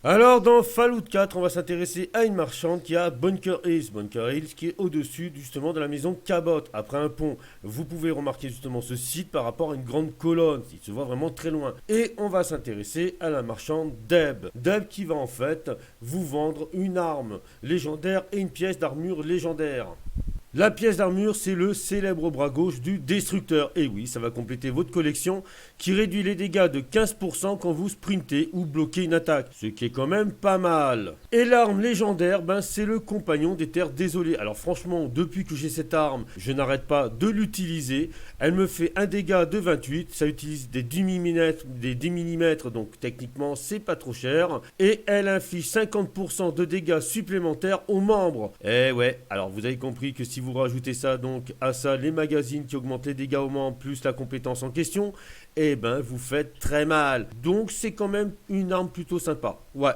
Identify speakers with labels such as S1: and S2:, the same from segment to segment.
S1: Alors dans Fallout 4, on va s'intéresser à une marchande qui a Bunker Hills. Bunker Hills qui est au-dessus justement de la maison Cabot, après un pont. Vous pouvez remarquer justement ce site par rapport à une grande colonne, il se voit vraiment très loin. Et on va s'intéresser à la marchande Deb. Deb qui va en fait vous vendre une arme légendaire et une pièce d'armure légendaire. La pièce d'armure, c'est le célèbre bras gauche du destructeur. Et oui, ça va compléter votre collection qui réduit les dégâts de 15% quand vous sprintez ou bloquez une attaque. Ce qui est quand même pas mal. Et l'arme légendaire, c'est le compagnon des terres désolées. Alors franchement, depuis que j'ai cette arme, je n'arrête pas de l'utiliser. Elle me fait un dégât de 28. Ça utilise des 10 mm, donc techniquement, c'est pas trop cher. Et elle inflige 50% de dégâts supplémentaires aux membres. Eh ouais, alors vous avez compris que si vous rajoutez ça donc à ça les magazines qui augmentent les dégâts aux membres plus la compétence en question, eh ben vous faites très mal. Donc c'est quand même une arme plutôt sympa. Ouais,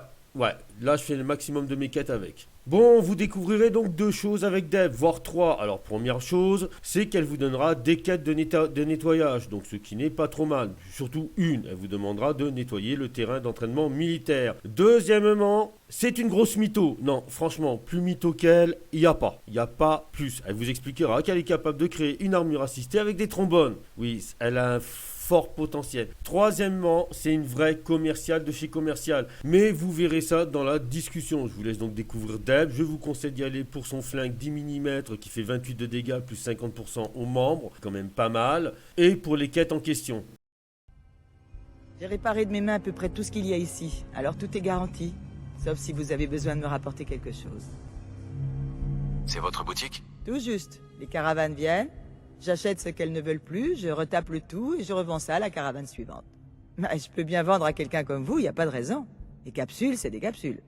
S1: là je fais le maximum de mes quêtes avec. Bon, vous découvrirez donc deux choses avec Deb, voire trois. Alors première chose, c'est qu'elle vous donnera des quêtes de nettoyage, donc ce qui n'est pas trop mal. Surtout une, elle vous demandera de nettoyer le terrain d'entraînement militaire. Deuxièmement, c'est une grosse mytho. Non, franchement, plus mytho qu'elle, il n'y a pas. Il n'y a pas plus. Elle vous expliquera qu'elle est capable de créer une armure assistée avec des trombones. Oui, elle a un fort potentiel. Troisièmement, c'est une vraie commerciale de chez commercial. Mais vous verrez ça dans la discussion. Je vous laisse donc découvrir Deb. Je vous conseille d'y aller pour son flingue 10 mm qui fait 28 de dégâts plus 50% aux membres. Quand même pas mal. Et pour les quêtes en question.
S2: J'ai réparé de mes mains à peu près tout ce qu'il y a ici. Alors tout est garanti. Sauf si vous avez besoin de me rapporter quelque chose.
S3: C'est votre boutique?
S2: Tout juste. Les caravanes viennent. J'achète ce qu'elles ne veulent plus, je retape le tout et je revends ça à la caravane suivante. Je peux bien vendre à quelqu'un comme vous, il n'y a pas de raison. Les capsules, c'est des capsules.